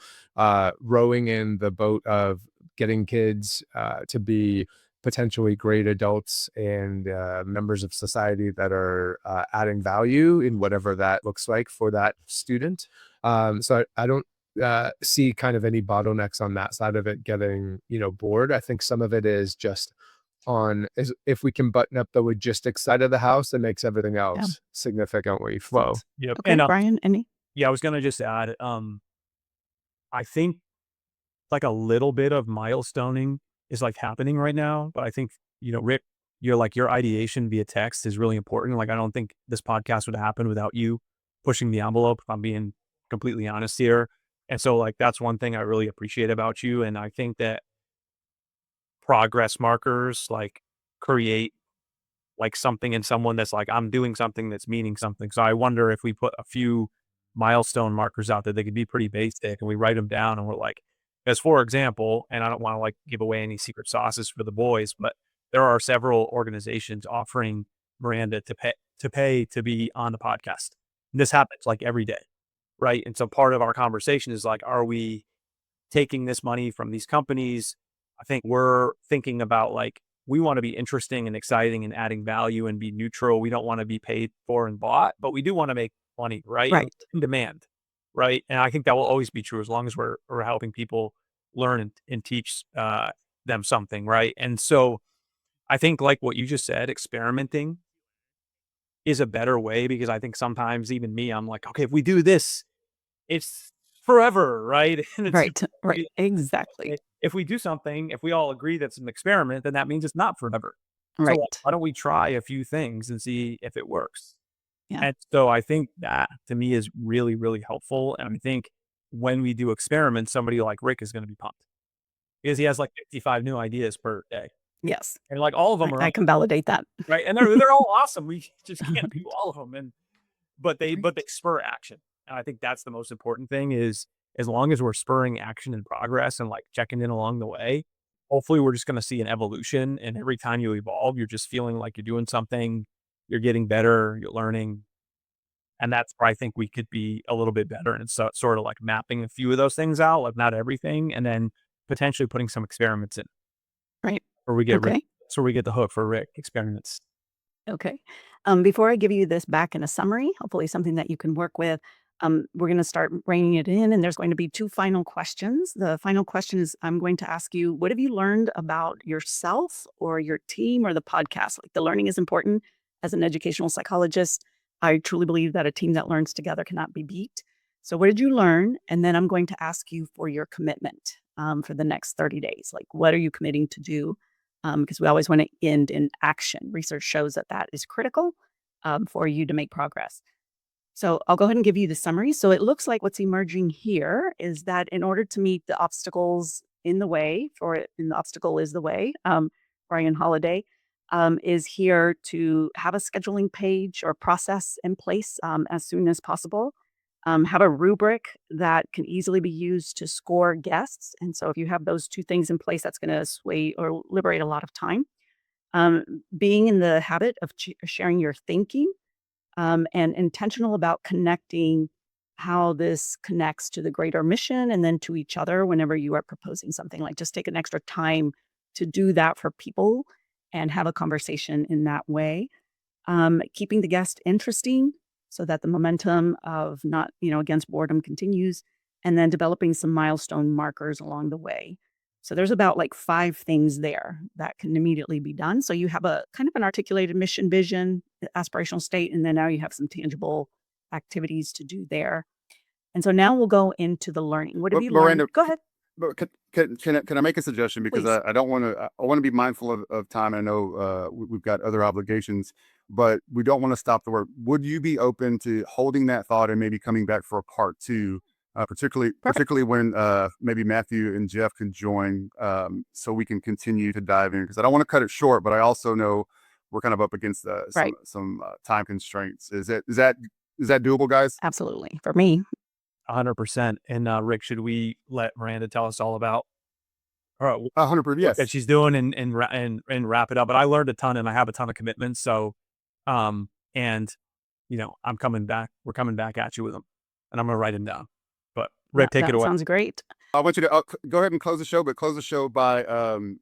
rowing in the boat of getting kids to be potentially great adults and members of society that are adding value in whatever that looks like for that student. So I don't see kind of any bottlenecks on that side of it getting bored. I think some of it is just if we can button up the logistics side of the house, it makes everything Yeah. else significantly flow. Yep. Okay, And Brian, any? yeah, I was gonna just add, I think like a little bit of milestoning is like happening right now, but I think, Rick, your ideation via text is really important. Like, I don't think this podcast would happen without you pushing the envelope, if I'm being completely honest here. And so, like, that's one thing I really appreciate about you. And I think that progress markers like create like something in someone that's like, I'm doing something that's meaning something. So I wonder if we put a few milestone markers out there, they could be pretty basic, and we write them down and we're like, as for example, and I don't want to like give away any secret sauces for the boys, but there are several organizations offering Miranda to pay to be on the podcast. And this happens like every day. Right. And so part of our conversation is like, are we taking this money from these companies? I think we're thinking about like, we want to be interesting and exciting and adding value and be neutral. We don't want to be paid for and bought, but we do want to make money, right? And Right. in demand, right? And I think that will always be true as long as we're helping people learn and teach them something, right? And so I think like what you just said, experimenting is a better way, because I think sometimes even me, I'm like, okay, if we do this, it's forever, right? And it's Right. Right. Exactly. if we do something, if we all agree that's an experiment, then that means it's not forever. So Right. why don't we try a few things and see if it works? Yeah. And so I think that to me is really, really helpful. And I think when we do experiments, somebody like Rick is going to be pumped because he has like 55 new ideas per day. Yes. And like all of them are I can validate that. right. And they're all awesome. We just can't do all of them. But they Right. spur action. And I think that's the most important thing is as long as we're spurring action and progress and like checking in along the way, hopefully we're just going to see an evolution. And every time you evolve, you're just feeling like you're doing something, you're getting better, you're learning. And that's where I think we could be a little bit better. And it's sort of like mapping a few of those things out, like not everything, and then potentially putting some experiments in Right. where we get Okay. so we get the hook for Rick experiments. Okay. Before I give you this back in a summary, hopefully something that you can work with, we're going to start bringing it in, and there's going to be 2 final questions. The final question is I'm going to ask you, what have you learned about yourself or your team or the podcast? Like the learning is important. As an educational psychologist, I truly believe that a team that learns together cannot be beat. So, what did you learn? And then I'm going to ask you for your commitment for the next 30 days. Like, what are you committing to do? Because we always want to end in action. Research shows that that is critical for you to make progress. So I'll go ahead and give you the summary. So it looks like what's emerging here is that in order to meet the obstacles in the way, and the obstacle is the way, Brian Holiday is here to have a scheduling page or process in place as soon as possible. Have a rubric that can easily be used to score guests. And so if you have those 2 things in place, that's going to sway or liberate a lot of time. Being in the habit of sharing your thinking and intentional about connecting how this connects to the greater mission and then to each other whenever you are proposing something. Like just take an extra time to do that for people and have a conversation in that way. Keeping the guest interesting so that the momentum of not, against boredom continues, and then developing some milestone markers along the way. So there's about like 5 things there that can immediately be done. So you have a kind of an articulated mission, vision, aspirational state, and then now you have some tangible activities to do there. And so now we'll go into the learning. What have But you Miranda, learned? Go ahead, but can I make a suggestion? Because please. I don't want to, I want to be mindful of time. I know we've got other obligations, but we don't want to stop the work. Would you be open to holding that thought and maybe coming back for a part 2, Perfect. particularly when maybe Matthew and Jeff can join, so we can continue to dive in? Because I don't want to cut it short, but I also know we're kind of up against Right. some time constraints. Is that doable, guys? Absolutely. For me, 100%. And Rick, should we let Miranda tell us all about 100%. what Yes. that she's doing and wrap it up? But I learned a ton and I have a ton of commitments. So, and I'm coming back. We're coming back at you with them, and I'm gonna write them down. But Rick, take it that away. sounds great. I want you to go ahead and close the show, but close the show by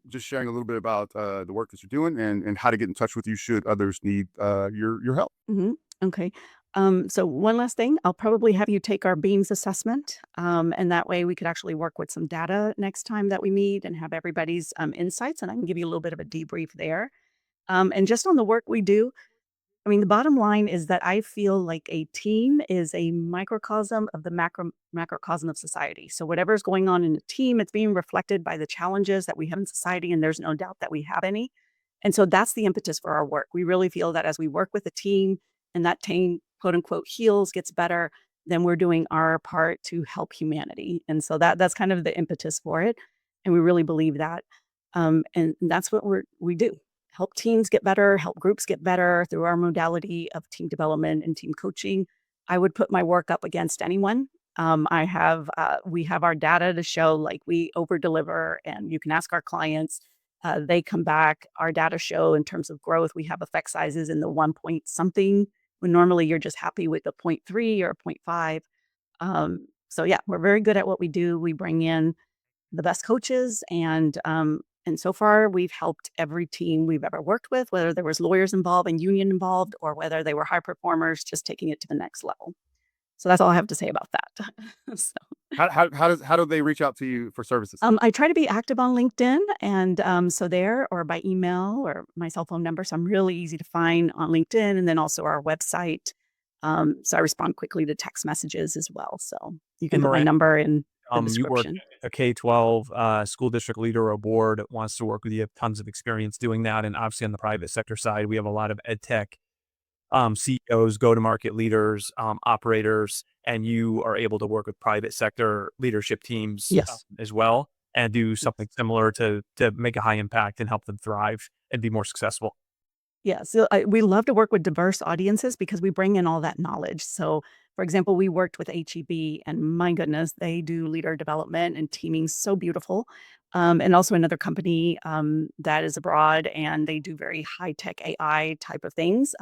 just sharing a little bit about the work that you're doing and how to get in touch with you should others need your help. Mhm. Okay. So one last thing, I'll probably have you take our Beams assessment, and that way we could actually work with some data next time that we meet and have everybody's insights, and I can give you a little bit of a debrief there. And just on the work we do, I mean, the bottom line is that I feel like a team is a microcosm of the macrocosm of society. So whatever's going on in a team, it's being reflected by the challenges that we have in society, and there's no doubt that we have any. And so that's the impetus for our work. We really feel that as we work with a team and that team, quote unquote, heals, gets better, then we're doing our part to help humanity. And so that's kind of the impetus for it. And we really believe that. And that's what we do. Help teams get better, help groups get better through our modality of team development and team coaching. I would put my work up against anyone. We have our data to show like we over deliver, and you can ask our clients. They come back. Our data show in terms of growth, we have effect sizes in the 1 point something, when normally you're just happy with a 0.3 or a 0.5. So yeah, we're very good at what we do. We bring in the best coaches, and so far we've helped every team we've ever worked with, whether there was lawyers involved and union involved, or whether they were high performers just taking it to the next level. So that's all I have to say about that. So, How do they reach out to you for services? I try to be active on LinkedIn, and so there, or by email or my cell phone number. So I'm really easy to find on LinkedIn, and then also our website. So I respond quickly to text messages as well. So you can And put my Miranda, number in the you work description. a K-12 school district leader or board that wants to work with you, have tons of experience doing that. And obviously on the private sector side, we have a lot of EdTech CEOs, go-to-market leaders, operators, and you are able to work with private sector leadership teams Yes. as well, and do something similar to make a high impact and help them thrive and be more successful. Yeah, so we love to work with diverse audiences because we bring in all that knowledge. So, for example, we worked with HEB, and my goodness, they do leader development and teaming so beautiful. And also another company that is abroad, and they do very high tech AI type of things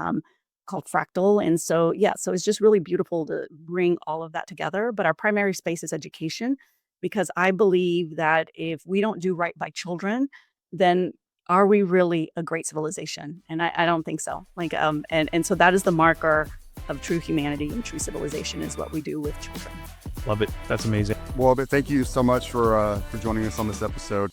called Fractal. And so, yeah, so it's just really beautiful to bring all of that together. But our primary space is education because I believe that if we don't do right by children, then are we really a great civilization? And I don't think so. And so that is the marker of true humanity and true civilization is what we do with children. Love it. That's amazing. Well, but thank you so much for joining us on this episode.